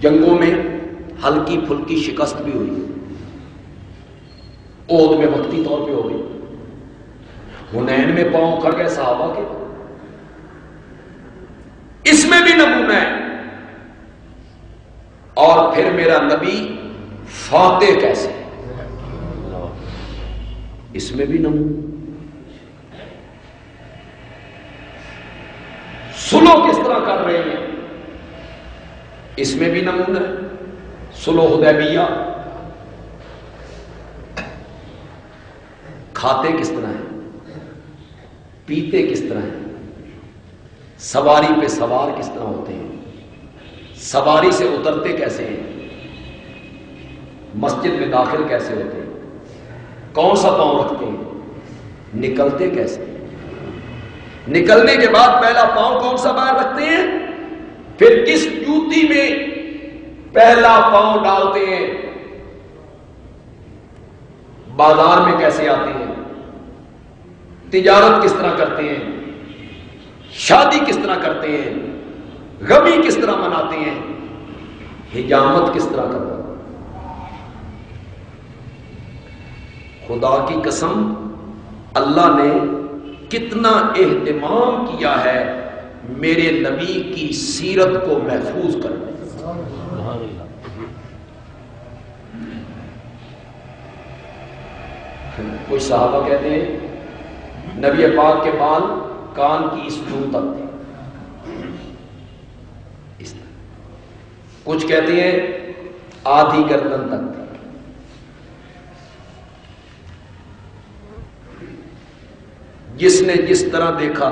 جنگوں میں ہلکی پھلکی شکست بھی ہوئی، احد میں وقتی طور پہ ہو گئی، حنین میں پاؤں اکھڑ گئے صحابہ کے، اس میں بھی نمونہ ہے۔ اور پھر میرا نبی فاتح کیسے، اس میں بھی نمونہ۔ سلو کس طرح کر رہے ہیں، اس میں بھی نمونہ ہے۔ سلو حدیبیہ، کھاتے کس طرح ہیں، پیتے کس طرح ہیں، سواری پہ سوار کس طرح ہوتے ہیں، سواری سے اترتے کیسے ہیں، مسجد میں داخل کیسے ہوتے ہیں، کون سا پاؤں رکھتے ہیں، نکلتے کیسے، نکلنے کے بعد پہلا پاؤں کون سا باہر رکھتے ہیں، پھر کس جوتی میں پہلا پاؤں ڈالتے ہیں، بازار میں کیسے آتے ہیں، تجارت کس طرح کرتے ہیں، شادی کس طرح کرتے ہیں، غمی کس طرح مناتے ہیں، حجامت کس طرح کرتے ہیں۔ خدا کی قسم اللہ نے کتنا اہتمام کیا ہے میرے نبی کی سیرت کو محفوظ کرنے۔ کوئی صحابہ کہتے ہیں نبی پاک کے بال کان کی اس جون تک تھے، اس طرح، کچھ کہتے ہیں آدھی گردن تک تھے۔ جس نے جس طرح دیکھا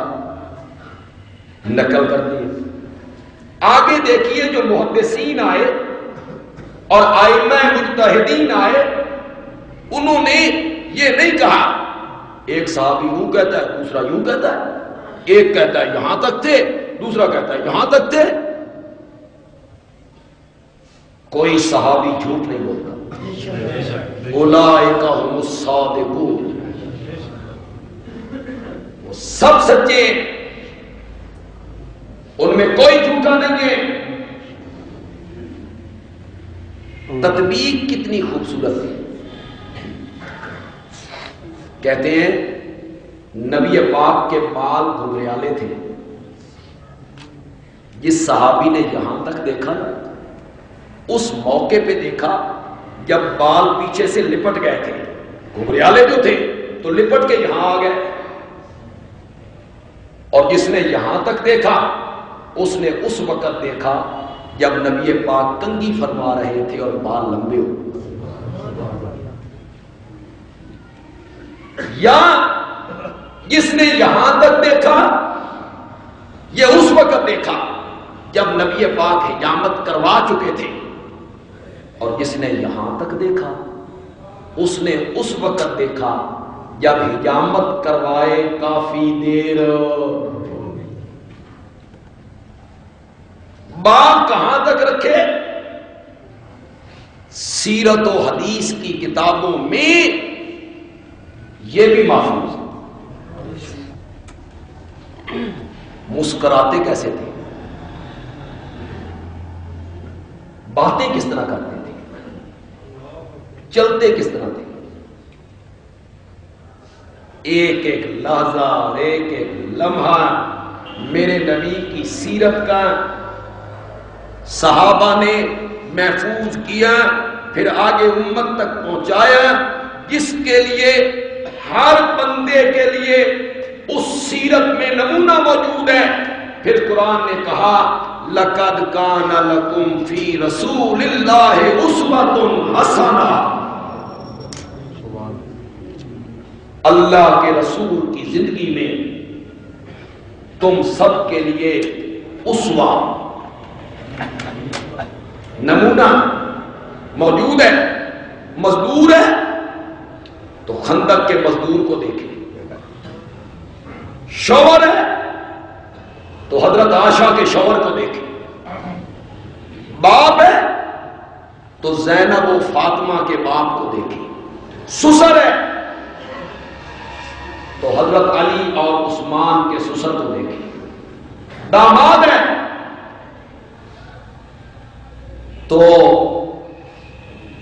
نقل کر دی۔ آگے دیکھیے جو محدثین آئے اور ائمہ مجتہدین آئے، انہوں نے یہ نہیں کہا ایک صحابی یوں کہتا ہے دوسرا یوں کہتا ہے، ایک کہتا ہے یہاں تک تھے دوسرا کہتا ہے یہاں تک تھے۔ کوئی صحابی جھوٹ نہیں بولتا، اولئک هم الصادقون، وہ سب سچے، ان میں کوئی جھوٹا نہیں ہے۔ تطبیق کتنی خوبصورت ہے۔ کہتے ہیں نبی پاک کے بال گھنگریالے تھے، جس صحابی نے یہاں تک دیکھا اس موقع پہ دیکھا جب بال پیچھے سے لپٹ گئے تھے، گھنگریالے جو تھے تو لپٹ کے یہاں آ گئے، اور جس نے یہاں تک دیکھا اس نے اس وقت دیکھا جب نبی پاک کنگھی فرما رہے تھے اور بال لمبے ہو۔ یا جس نے یہاں تک دیکھا یہ اس وقت دیکھا جب نبی پاک حجامت کروا چکے تھے، اور جس نے یہاں تک دیکھا اس نے اس وقت دیکھا جب حجامت کروائے کافی دیر۔ بال کہاں تک رکھے؟ سیرت و حدیث کی کتابوں میں یہ بھی محفوظ ہے۔ مسکراتے کیسے تھے، باتیں کس طرح کرتے تھے، چلتے کس طرح تھے، ایک ایک لحظہ اور ایک ایک لمحہ میرے نبی کی سیرت کا صحابہ نے محفوظ کیا، پھر آگے امت تک پہنچایا، جس کے لیے ہر بندے کے لیے اس سیرت میں نمونہ موجود ہے۔ پھر قرآن نے کہا لَقَدْ كَانَ لَكُمْ فِي رَسُولِ اللَّهِ أُسْوَةٌ حَسَنَةٌ، اللہ کے رسول کی زندگی میں تم سب کے لیے اسوہ، نمونہ موجود ہے۔ مزدور ہے تو خندق کے مزدور کو دیکھیں، شوہر ہے تو حضرت عائشہ کے شوہر کو دیکھیں، باپ ہے تو زینب و فاطمہ کے باپ کو دیکھیں، سسر ہے تو حضرت علی اور عثمان کے سسر کو دیکھیں، داماد ہے تو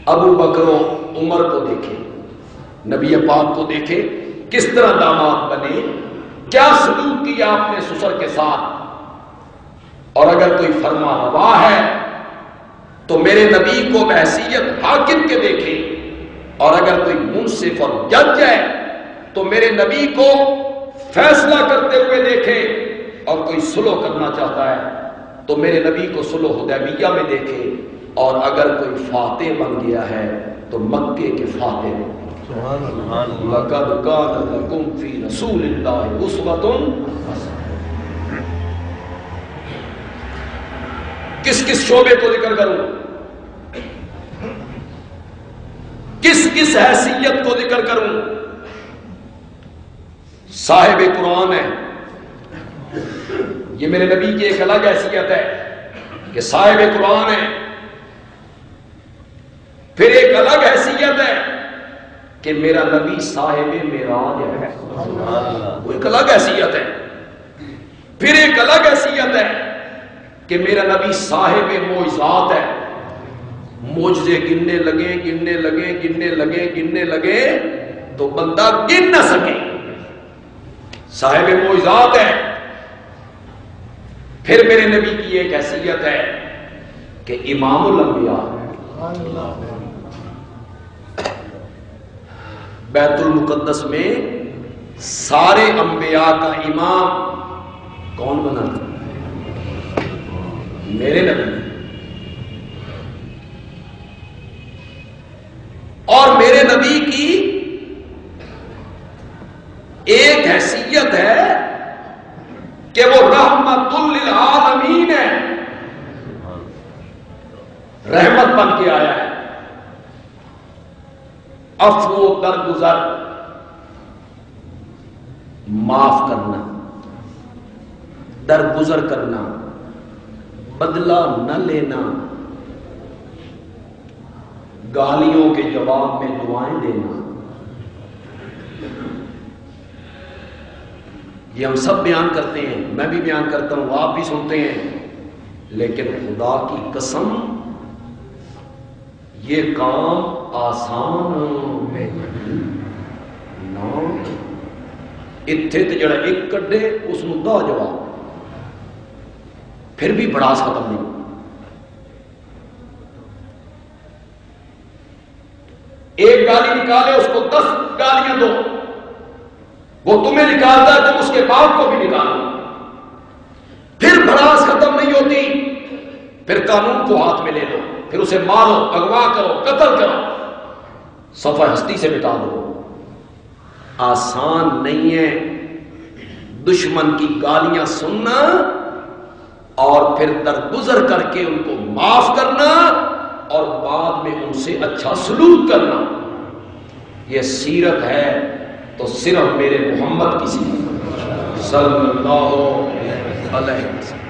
ابو بکر و عمر کو دیکھے، نبی پاک کو دیکھے، کس طرح داماد بنے، کیا سلوک کیا اپنے سسر کے ساتھ. اور اگر کوئی فرما روا ہے تو میرے نبی کو بحیثیت حاکم کے دیکھے، اور اگر کوئی منصف اور جج ہے تو میرے نبی کو فیصلہ کرتے ہوئے دیکھے، اور کوئی صلح کرنا چاہتا ہے تو میرے نبی کو صلح حدیبیہ میں دیکھے، اور اگر کوئی فاتح بن گیا ہے تو مکے کے فاتح بن گیا. لَقَدْ كَانَ لَكُمْ فِي رَسُولِ اللَّهِ أُسْوَةٌ حَسَنَةٌ. کس کس شعبے کو ذکر کروں، کس کس حیثیت کو ذکر کروں. صاحب قرآن ہے، یہ میرے نبی کی ایک الگ حیثیت ہے کہ صاحب قرآن ہے. پھر ایک الگ حیثیت ہے کہ میرا نبی صاحب معراج ہے، وہ ایک الگ حیثیت ہے. پھر ایک الگ حیثیت ہے کہ میرا نبی صاحب معجزات ہے. معجزے گننے لگے گننے لگے گننے لگے گننے لگے تو بندہ گن نہ سکے، صاحب معجزات ہے. پھر میرے نبی کی ایک حیثیت ہے کہ امام الانبیاء ہے. بیت المقدس میں سارے انبیاء کا امام کون بنا تھا؟ میرے نبی. اور میرے نبی کی ایک حیثیت ہے کہ وہ رحمت للعالمین ہے، رحمت بن کے آیا ہے. عفو و درگزر، معاف کرنا، درگزر کرنا، بدلہ نہ لینا، گالیوں کے جواب میں دعائیں دینا. یہ ہم سب بیان کرتے ہیں، میں بھی بیان کرتا ہوں، آپ بھی سنتے ہیں، لیکن خدا کی قسم یہ کام آسان نہ. اتھے تے جڑا ایک کڈے اس نوں دا جواب، پھر بھی بڑاس ختم نہیں. ایک گالی نکالے اس کو 10 گالیاں دو، وہ تمہیں نکالتا ہے تم اس کے باپ کو بھی نکالو، پھر بڑاس ختم نہیں ہوتی. پھر قانون کو ہاتھ میں لے لو، پھر اسے مارو، اغوا کرو، قتل کرو، صفحہ ہستی سے مٹا دو. آسان نہیں ہے دشمن کی گالیاں سننا اور پھر درگزر کر کے ان کو معاف کرنا اور بعد میں ان سے اچھا سلوک کرنا. یہ سیرت ہے تو صرف میرے محمد کی سیرت صلی اللہ علیہ وسلم.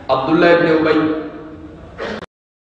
عبداللہ ابن ابی